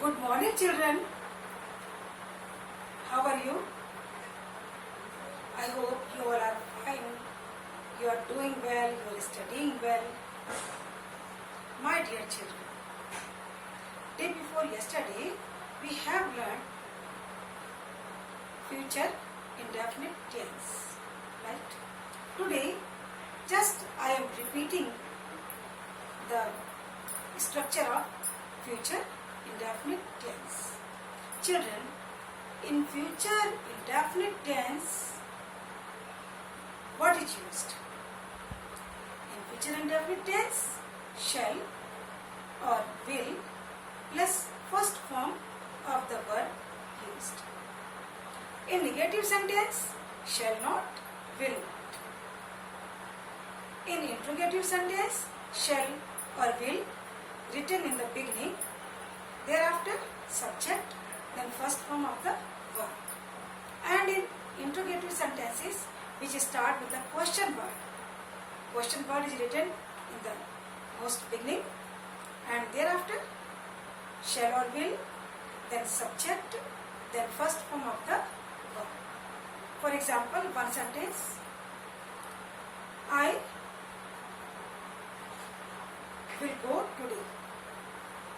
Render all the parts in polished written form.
Good morning, children. How are you? I hope you all are fine. You are doing well, you are studying well. My dear children, day before yesterday, we have learned future indefinite tense, right? Today, just I am repeating the structure of future indefinite tense. Children, in future indefinite tense, what is used? In future indefinite tense, shall or will plus first form of the verb used. In negative sentence, shall not, will not. In interrogative sentence, shall or will written in the beginning, thereafter subject, then first form of the verb. And in interrogative sentences, which start with the question word. Question word is written in the most beginning, and thereafter shall or will, then subject, then first form of the verb. For example, one sentence: I will go today.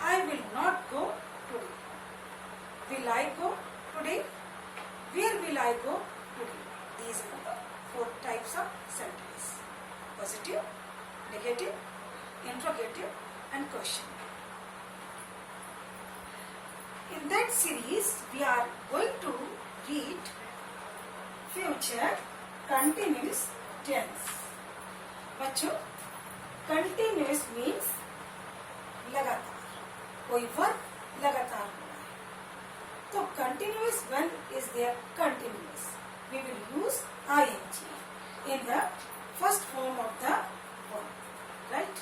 I will not go today. Will I go today? Where will I go today? These are the four types of sentence: positive, negative, interrogative, and question. In that series, we are going to read future continuous tense. बच्चों, continuous means लगातार, कोई verb लगातार होना है. तो continuous when is there continuous? We will use ing in the first form of the verb, right?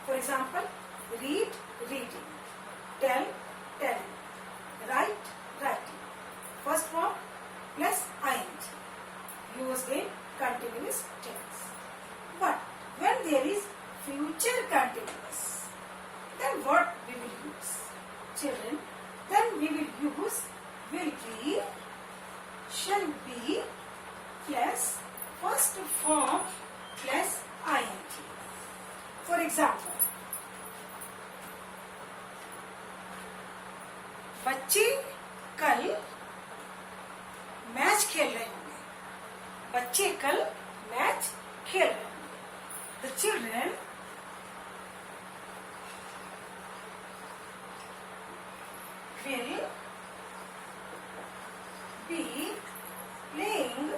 For example, read, reading, tell, telling, write, writing. First form plus ing used in continuous tense. But when there is future continuous, then what we will use? Children, then we will use will be, shall be plus first form plus ing. For example, बच्चे कल match खेल रहे होंगे. बच्चे कल match खेल रहे होंगे. The children will be playing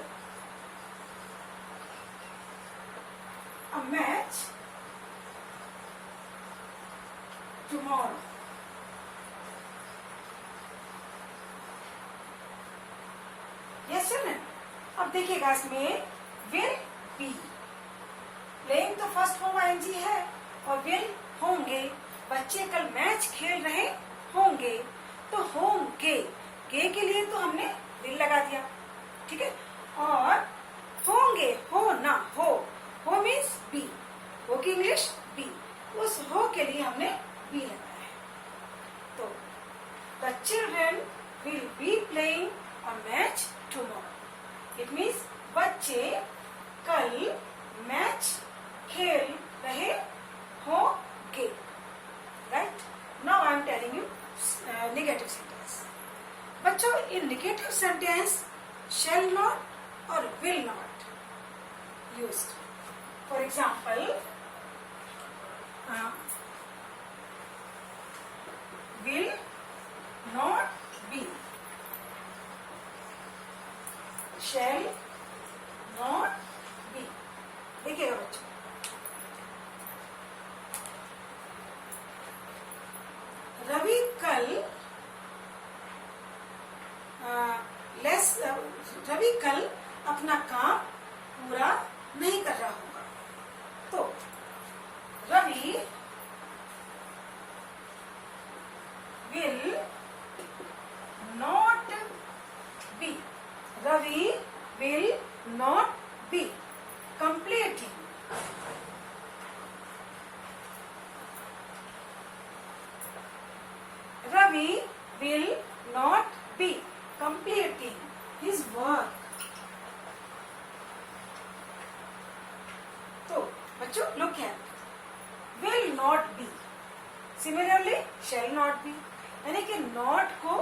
a match tomorrow. Yes, children. अब देखिएगा इसमें will be. प्लेइंग तो फर्स्ट फॉर्म ing है और विल होंगे. बच्चे कल मैच खेल रहे होंगे, तो होंगे के लिए तो हमने विल लगा दिया, ठीक है. और होंगे, हो ना, हो मीन्स बी, हो की इंग्लिश बी, उस हो के लिए हमने बी लगाया है. तो the children will be playing a match tomorrow. It means बच्चे कल मैच खेल रहे होंगे, right. Now I am telling you negative sentence. बच्चों, इन नेगेटिव सेंटेंस shall not और will not used. For example, will not be, shall not be. देखिएगा बच्चों, रवि कल रवि कल अपना काम पूरा नहीं कर रहा होगा. तो Ravi will not be, Ravi will not be completing Ravi will not be completing his work. तो बच्चों look at will not be, similarly shall not be, यानी कि not को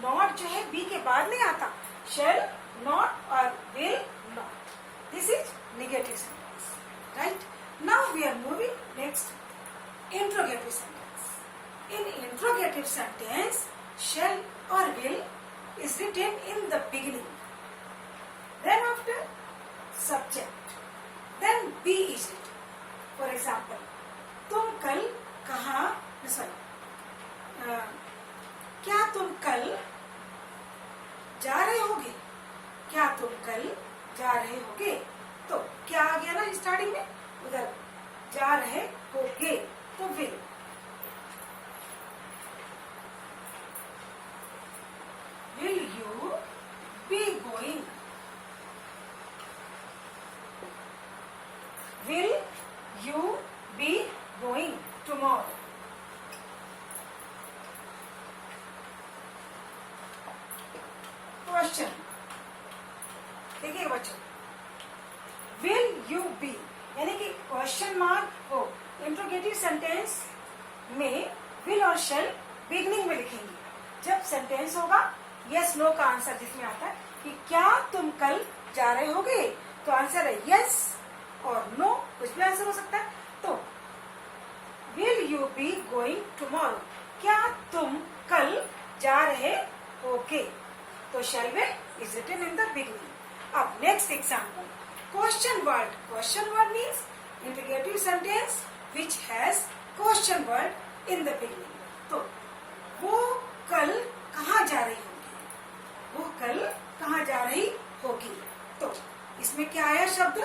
not जो है be के बाद नहीं आता, shall not और will not. This is negative sentence, right? Now we are moving next, interrogative sentence. In interrogative sentence, shall or will is written in the beginning, then after subject, then be is written. For example, तुम कल कहाँ, sorry, क्या तुम कल जा रहे होगे, क्या तुम कल जा रहे होगे, तो क्या आ गया ना स्टार्टिंग में, उधर जा रहे होगे तो will. Will you be going? Will you be going tomorrow? Question. देखिए बच्चों, will you be यानी कि क्वेश्चन मार्क को इंट्रोगेटिव सेंटेंस में will और shall बिगनिंग में लिखेंगे. जब सेंटेंस होगा यस नो का आंसर जिसमें आता है कि क्या तुम कल जा रहे होगे, तो आंसर है यस और नो, कुछ भी आंसर हो सकता है. तो will you be going tomorrow, क्या तुम कल जा रहे होगे, तो shall will is written in the beginning. अब next example, question word. Question word means interrogative sentence which has question word in the beginning. तो वो कल कहाँ जा रही होगी, वो कल कहाँ जा रही होगी, तो इसमें क्या आया शब्द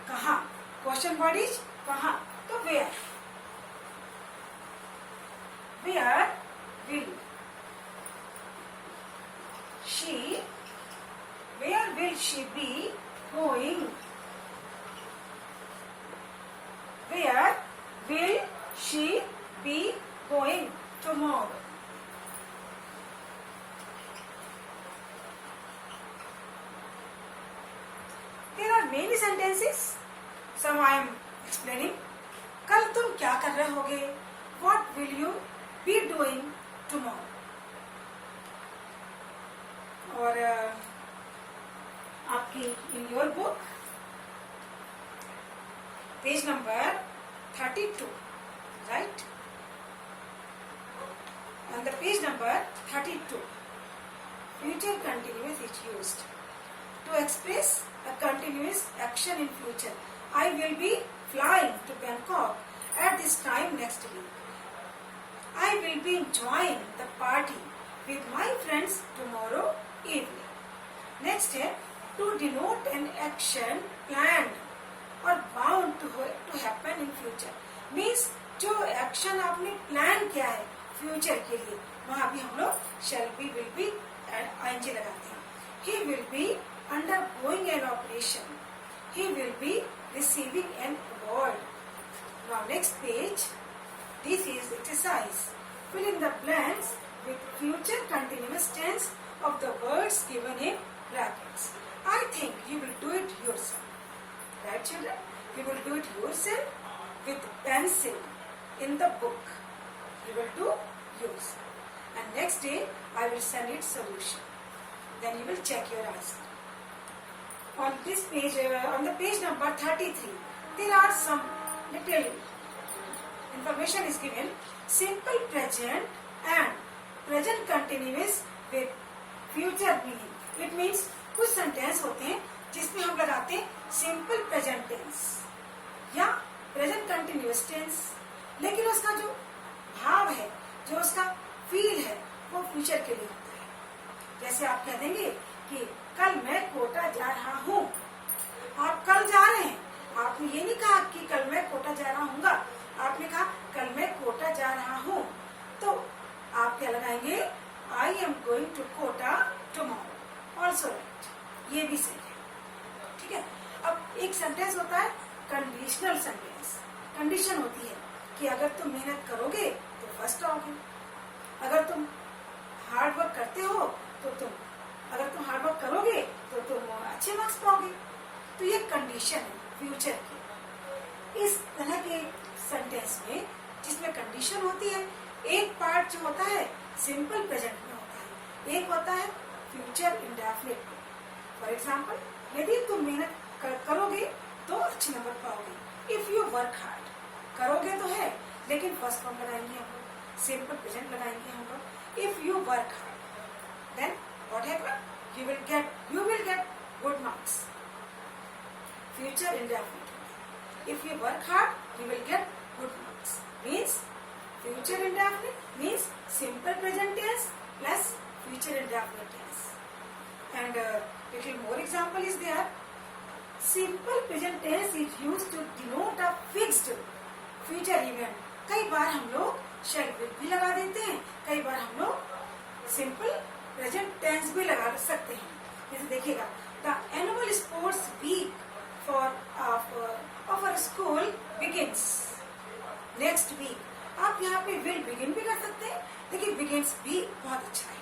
कहाँ, क्वेश्चन वर्ड इज कहाँ, तो where. Where will she, where will she be going, where will she be going tomorrow. There are many sentences, some I am explaining. कल तुम क्या कर रहे होगे, what will you be doing tomorrow. और आपकी in your book page number 32, right, on the page number 32, future continuous is used to express a continuous action in future. I will be flying to Bangkok at this time next week. I will be enjoying the party with my friends tomorrow evening. Next है to denote an action planned or bound to happen in future. Means जो action आपने plan किया है future के लिए, वहाँ भी हम लोग shall be, will be and ing लगाते हैं. He will be undergoing an operation. He will be receiving an award. Now next page. This is exercise. Fill in the blanks with future continuous tense of the words given in brackets. I think you will do it yourself. Right, children? You will do it yourself with pencil in the book. You will do yourself. And next day, I will send it solution. Then you will check your answer. On this page, on the page number 33, there are some little information is given. Simple present and present continuous with future meaning. It means कुछ sentence होते हैं जिसमें हम लगाते हैं simple present tense या present continuous tense, लेकिन उसका जो भाव है, जो उसका फील है, वो फ्यूचर के लिए होता है. जैसे आप कह देंगे कि कल मैं कोटा जा रहा हूँ. आप कल जा रहे हैं, आपने ये नहीं कहा कि कल मैं कोटा जा रहा हूँगा, आपने कहा कल मैं कोटा जा रहा हूँ. तो आप क्या लगाएंगे, I am going to Kota tomorrow. Also right, ये भी सही है. ठीक है. अब एक सेंटेंस होता है कंडीशनल सेंटेंस. कंडीशन होती है कि अगर तुम मेहनत करोगे तो फर्स्ट आओगे, अगर तुम हार्ड वर्क करते हो तो अगर तुम हार्ड वर्क करोगे तो तुम अच्छे मार्क्स पाओगे। तो ये कंडीशन है फ्यूचर की। इस तरह के सेंटेंस में जिसमें कंडीशन होती है, एक पार्ट जो होता है सिंपल प्रेजेंट में होता है, एक होता है फ्यूचर इंडेफिनिट में। फॉर एग्जाम्पल, यदि तुम मेहनत करोगे तो अच्छे नंबर पाओगे। इफ यू वर्क हार्ड, करोगे तो है लेकिन फर्स्ट फॉर्म लगाएंगे हम लोग, सिंपल प्रेजेंट लगाएंगे हम लोग। If you work hard then what happen, you will get good marks. Future indefinite. If you work hard, you will get good marks. Means future indefinite means simple present tense plus future indefinite tense. And little more example is there. Simple present tense is used to denote a fixed future event. कई बार हम लोग shall will भी लगा देते हैं, कई बार हम लोग simple प्रेजेंट टेंस भी लगा सकते हैं। जैसे देखिएगा, the annual sports week of school begins next week. आप यहाँ पे विल बिगिन भी कर सकते हैं, लेकिन बिगिंस भी बहुत अच्छा है।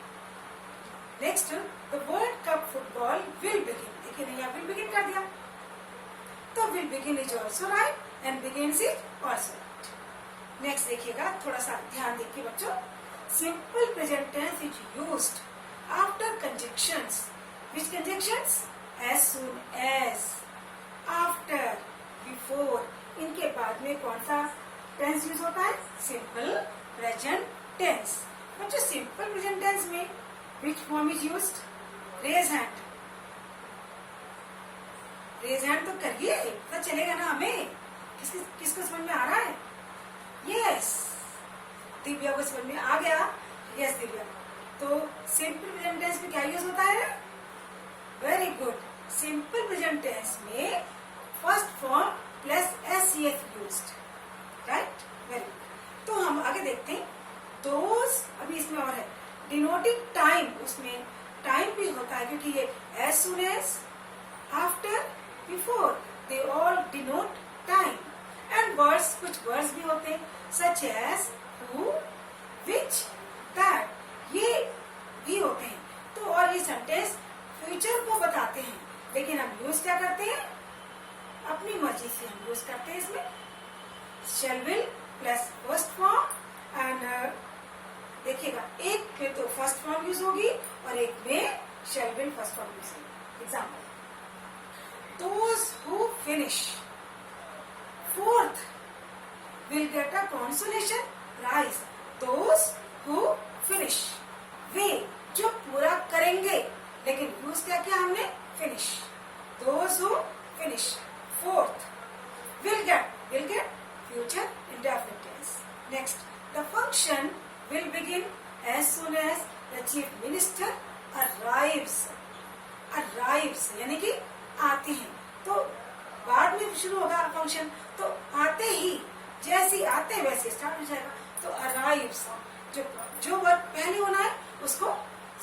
Next, the world cup football will begin. देखिए यहाँ विल बिगिन कर दिया, तो will begin is also right and begins is also right. Next देखिएगा, थोड़ा सा ध्यान देखिए बच्चों, simple present tense is used after conjunctions. Which conjunctions? As soon as, after, before. इनके बाद में कौन सा टेंस यूज होता है? Simple present tense. बच्चों सिंपल प्रेजेंट टेंस में which form is used? Raise hand. Raise hand तो करिए, पता चलेगा ना हमें किसको समझ में आ रहा है। यस, दिव्या को समझ में आ गया। यस दिव्या, तो सिंपल प्रेजेंट टेंस में क्या यूज होता है? Very good, simple present tense में first form plus SCF used, right? Very good. तो हम आगे देखते हैं, दोस, अभी इसमें और है डिनोटिंग टाइम, उसमें टाइम भी होता है क्योंकि ये as soon as, after, before, they all denote time. And words, कुछ वर्ड्स भी होते हैं such as who, which, that, ये भी होते हैं। तो और ये सेंटेंस फ्यूचर को बताते हैं, लेकिन हम यूज क्या करते हैं? अपनी मर्जी से हम यूज करते हैं इसमें शैल will plus first form. And देखिएगा, एक में तो फर्स्ट फॉर्म यूज होगी और एक में shall will first form use होगी। Example, those who finish fourth will get a consolation prize. Those who finish, वे जो पूरा करेंगे, लेकिन यूज क्या किया हमने? Finish. Those who finish fourth will get future indefinite tense. Next, the function will begin as soon as the chief minister arrives यानी कि आते हैं। तो बाद में शुरू होगा फंक्शन, तो आते ही, जैसे आते वैसे स्टार्ट हो जाएगा। तो अराइव्स, जो वर्ड पहले होना है उसको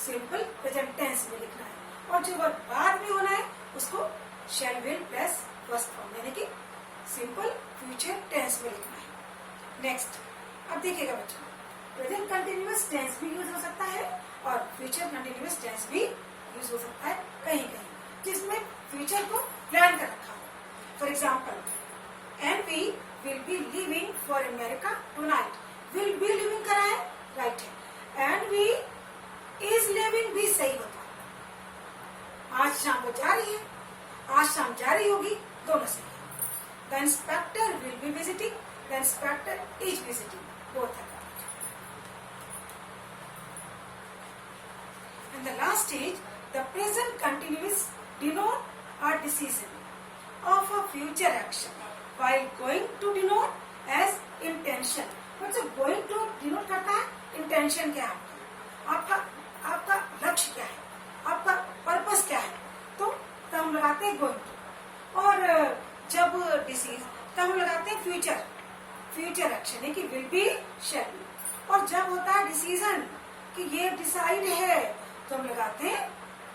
सिंपल प्रेजेंट टेंस में लिखना है, और जो वर्ड बाद में होना है उसको शैल विल प्लस फर्स्ट फॉर्म यानी कि सिंपल फ्यूचर टेंस में लिखना है। नेक्स्ट, अब देखिएगा बच्चों, प्रेजेंट कंटिन्यूअस टेंस भी यूज हो सकता है और फ्यूचर कंटिन्यूअस टेंस भी यूज हो सकता है कहीं कहीं, जिसमें फ्यूचर को प्लान कर रखा हो। For example, and we will be leaving for America tonight. Will be leaving करा है, राइट है। एंड वी इज लिविंग भी सही होता है। आज शाम को जा रही है, आज शाम जा रही होगी, दोनों सही है। The inspector will be visiting, the inspector is visiting, both है। And the last stage, the present continuous denote a decision of a future action, while going to denote as intention. मतलब going to denote करता है intention क्या है आपका लक्ष्य क्या है, आपका पर्पस क्या है, तो तब हम लगाते हैं going to। और जब डिसीज तब हम लगाते हैं फ्यूचर एक्शन, कि विल बी शैल बी। और जब होता है डिसीजन कि ये डिसाइड है, तो हम लगाते हैं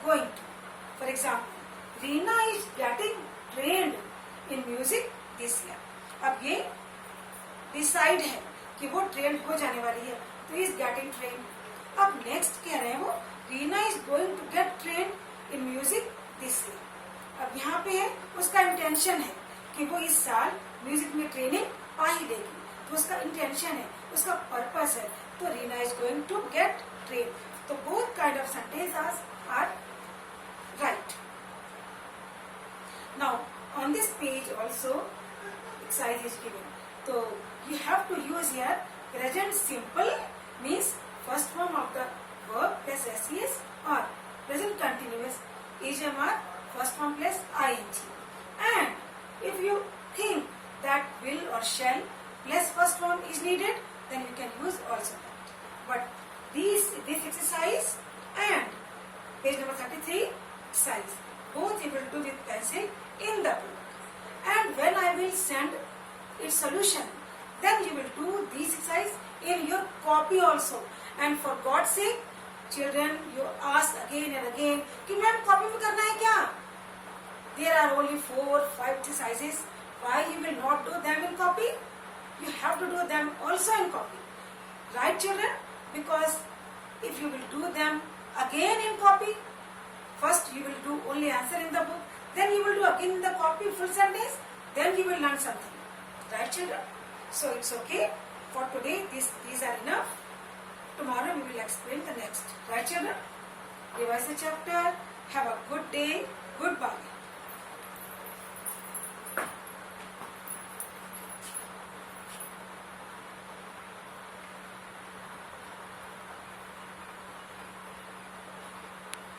going to. For example, Reena is getting trained in music this year. अब ये डिसाइड है कि वो ट्रेंड हो जाने वाली है, तो इज गेटिंग ट्रेन। अब नेक्स्ट कह रहे हैं वो, Reena is going to get train in music this year. अब यहाँ पे है उसका इंटेंशन है कि वो इस साल म्यूजिक में ट्रेनिंग पा ही लेगी, तो उसका इंटेंशन है, उसका पर्पस है, तो Reena is going to get train. तो both kind of sentences are right. Now on this page also exercise is given. So you have to use here present simple means first form of the verb plus SES, or present continuous is first form plus ing. And if you think that will or shall plus first form is needed, then you can use also that. But this exercise and page number 33 exercise, both you will do with pencil in the book, and when I will send its solution, then you will do this exercise in your copy also. And for God's sake, children, you ask again and again कि ma'am copy में करना है क्या? There are only 4-5 exercises. Why you will not do them in copy? You have to do them also in copy, right children? Because if you will do them again in copy, first you will do only answer in the book, then you will do again in the copy full sentence, then you will learn something, right children? So it's okay for today. These are enough. Tomorrow we will explain the next, right children? Revise the chapter. Have a good day. Goodbye.